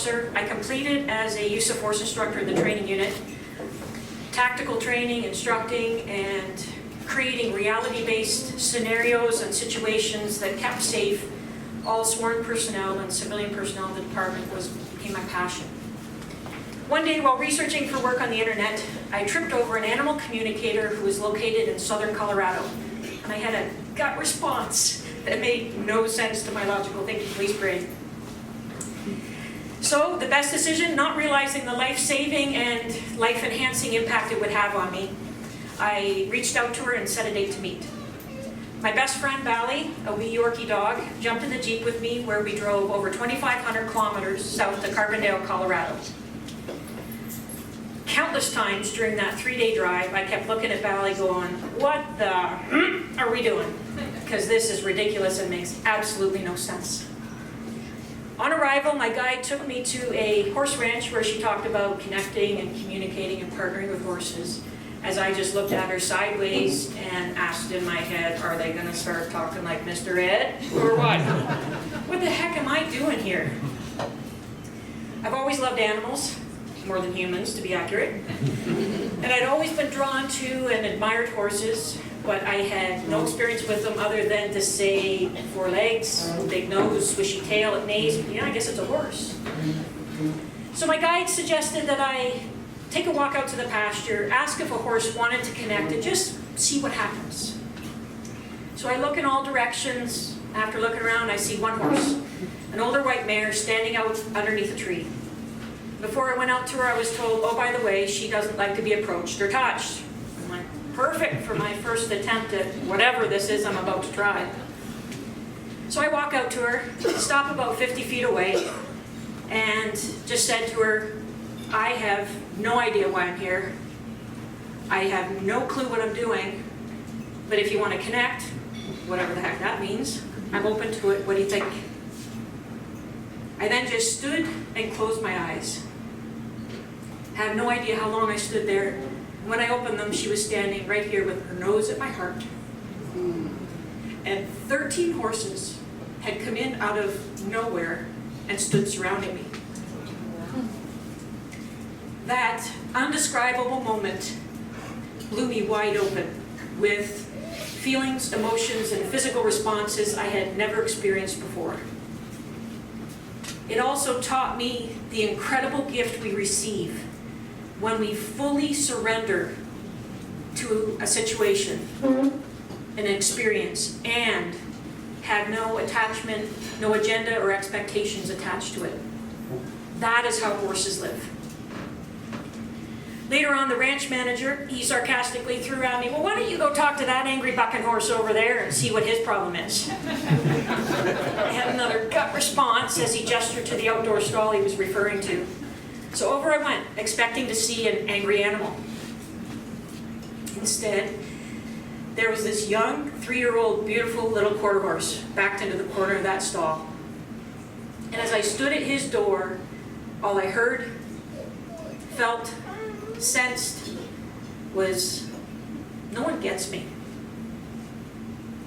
officer. I completed as a use of force instructor in the training unit. Tactical training, instructing, and creating reality-based scenarios and situations that kept safe all sworn personnel and civilian personnel in the department became my passion. One day, while researching for work on the internet, I tripped over an animal communicator who was located in southern Colorado. And I had a gut response that made no sense to my logical thinking police brain. So the best decision, not realizing the life-saving and life-enhancing impact it would have on me, I reached out to her and set a date to meet. My best friend, Bally, a wee Yorkie dog, jumped in the Jeep with me where we drove over 2,500 kilometers south to Carbondale, Colorado. Countless times during that 3-day drive, I kept looking at Bally going, what the are we doing? Because this is ridiculous and makes absolutely no sense. On arrival, my guide took me to a horse ranch where she talked about connecting and communicating and partnering with horses. As I just looked at her sideways and asked in my head, are they going to start talking like Mr. Ed or what? What the heck am I doing here? I've always loved animals, more than humans to be accurate. And I'd always been drawn to and admired horses, but I had no experience with them other than to say 4 legs, big nose, swishy tail, it neighs. Yeah, I guess it's a horse. So my guide suggested that I take a walk out to the pasture, ask if a horse wanted to connect, and just see what happens. So I look in all directions. After looking around, I see one horse, an older white mare standing out underneath a tree. Before I went out to her, I was told, oh, by the way, she doesn't like to be approached or touched. I'm like, perfect for my first attempt at whatever this is I'm about to try. So I walk out to her, stop about 50 feet away, and just said to her, I have no idea why I'm here. I have no clue what I'm doing, but if you want to connect, whatever the heck that means, I'm open to it. What do you think? I then just stood and closed my eyes. Had no idea how long I stood there. When I opened them, she was standing right here with her nose at my heart. And 13 horses had come in out of nowhere and stood surrounding me. That undescribable moment blew me wide open with feelings, emotions, and physical responses I had never experienced before. It also taught me the incredible gift we receive when we fully surrender to a situation, an experience, and have no attachment, no agenda or expectations attached to it. That is how horses live. Later on, the ranch manager, he sarcastically threw at me, well, why don't you go talk to that angry bucking horse over there and see what his problem is? I had another gut response as he gestured to the outdoor stall he was referring to. So over I went, expecting to see an angry animal. Instead, there was this young, 3-year-old, beautiful little quarter horse backed into the corner of that stall. And as I stood at his door, all I heard, felt, sensed was, no one gets me,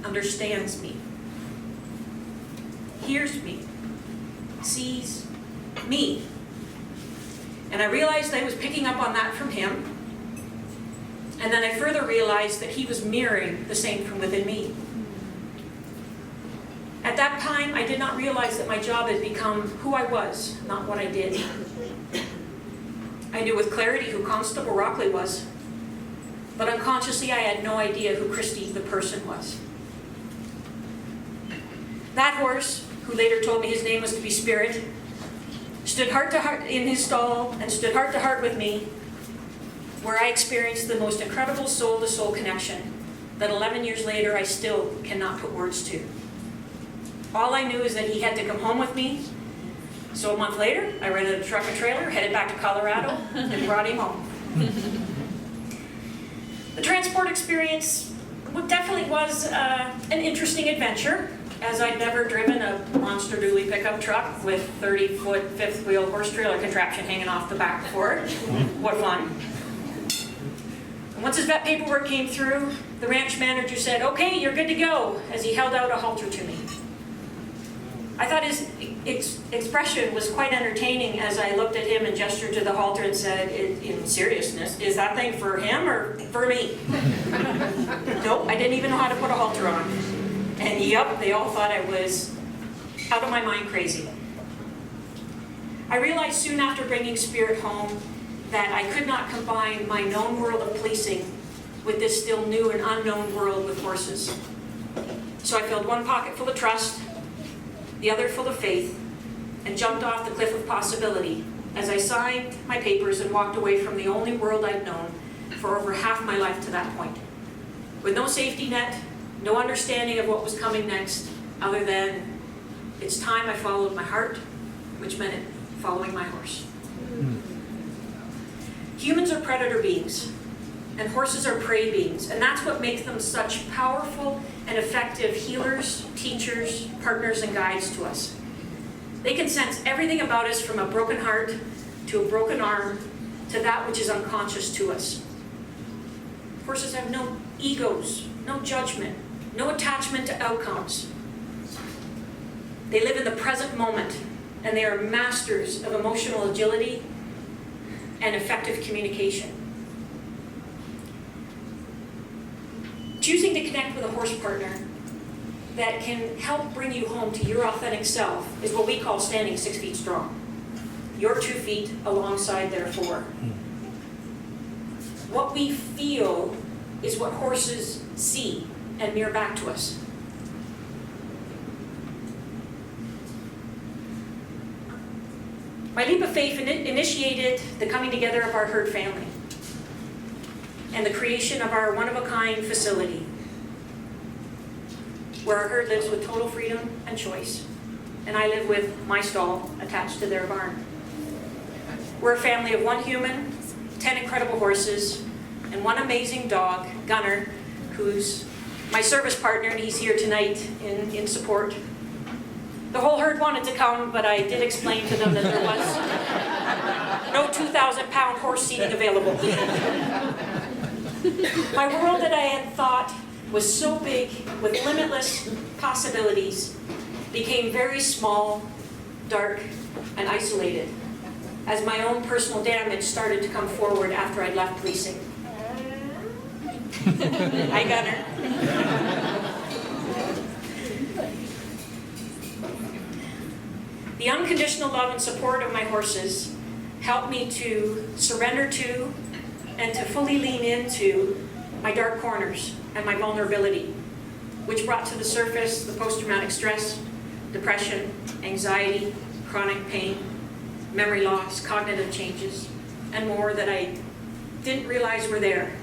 understands me, hears me, sees me. And I realized I was picking up on that from him. And then I further realized that he was mirroring the same from within me. At that time, I did not realize that my job had become who I was, not what I did. I knew with clarity who Constable Rockley was, but unconsciously I had no idea who Kristi the person was. That horse, who later told me his name was to be Spirit, stood heart to heart in his stall and stood heart to heart with me, where I experienced the most incredible soul-to-soul connection that 11 years later I still cannot put words to. All I knew is that he had to come home with me. So a month later, I rented a truck and trailer, headed back to Colorado, and brought him home. The transport experience definitely was an interesting adventure, as I'd never driven a monster dually pickup truck with 30-foot fifth-wheel horse trailer contraption hanging off the back before it. What fun. And once his vet paperwork came through, the ranch manager said, okay, you're good to go, as he held out a halter to me. I thought his expression was quite entertaining as I looked at him and gestured to the halter and said, in seriousness, is that thing for him or for me? Nope, I didn't even know how to put a halter on. And yup, they all thought I was out of my mind crazy. I realized soon after bringing Spirit home that I could not combine my known world of policing with this still new and unknown world with horses. So I filled one pocket full of trust, the other full of faith, and jumped off the cliff of possibility as I signed my papers and walked away from the only world I'd known for over half my life to that point. With no safety net, no understanding of what was coming next, other than it's time I followed my heart, which meant following my horse. Humans are predator beings, and horses are prey beings, and that's what makes them such powerful and effective healers, teachers, partners, and guides to us. They can sense everything about us from a broken heart to a broken arm to that which is unconscious to us. Horses have no egos, no judgment, no attachment to outcomes. They live in the present moment, and they are masters of emotional agility and effective communication. Choosing to connect with a horse partner that can help bring you home to your authentic self is what we call standing 6 feet strong. Your 2 feet alongside their 4. What we feel is what horses see and mirror back to us. My leap of faith initiated the coming together of our herd family and the creation of our one-of-a-kind facility where our herd lives with total freedom and choice, and I live with my stall attached to their barn. We're a family of 1 human, 10 incredible horses, and 1 amazing dog, Gunner, who's my service partner, and he's here tonight in support. The whole herd wanted to come, but I did explain to them that there was no 2,000-pound horse seating available. My world that I had thought was so big with limitless possibilities became very small, dark, and isolated as my own personal damage started to come forward after I'd left policing. Hi, Gunner. The unconditional love and support of my horses helped me to surrender to and to fully lean into my dark corners and my vulnerability, which brought to the surface the post-traumatic stress, depression, anxiety, chronic pain, memory loss, cognitive changes, and more that I didn't realize were there.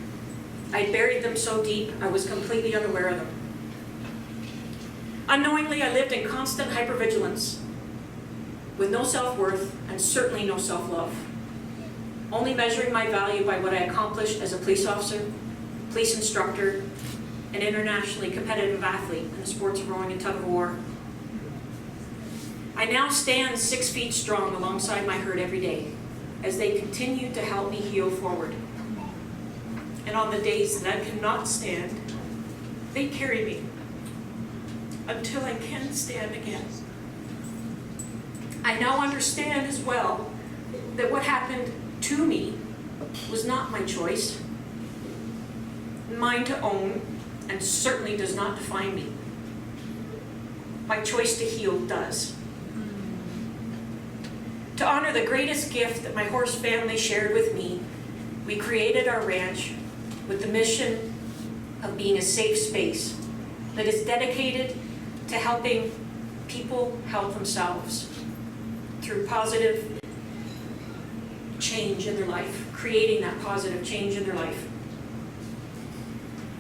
I buried them so deep, I was completely unaware of them. Unknowingly, I lived in constant hypervigilance, with no self-worth and certainly no self-love, only measuring my value by what I accomplished as a police officer, police instructor, an internationally competitive athlete in the sports of rowing and tug of war. I now stand 6 feet strong alongside my herd every day as they continue to help me heal forward. And on the days that I cannot stand, they carry me until I can stand again. I now understand as well that what happened to me was not my choice, mine to own, and certainly does not define me. My choice to heal does. To honor the greatest gift that my horse family shared with me, we created our ranch with the mission of being a safe space that is dedicated to helping people help themselves through positive change in their life, creating that positive change in their life.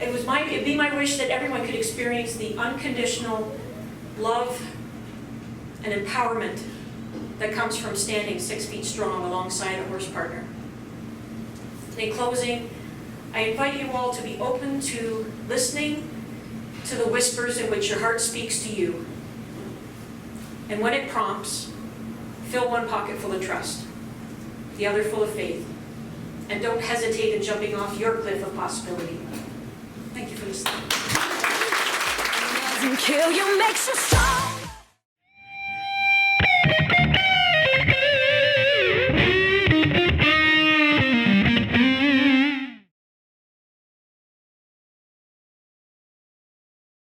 It'd be my wish that everyone could experience the unconditional love and empowerment that comes from standing 6 feet strong alongside a horse partner. In closing, I invite you all to be open to listening to the whispers in which your heart speaks to you. And when it prompts, fill one pocket full of trust, the other full of faith, and don't hesitate in jumping off your cliff of possibility. Thank you for listening. Doesn't kill you, makes you strong.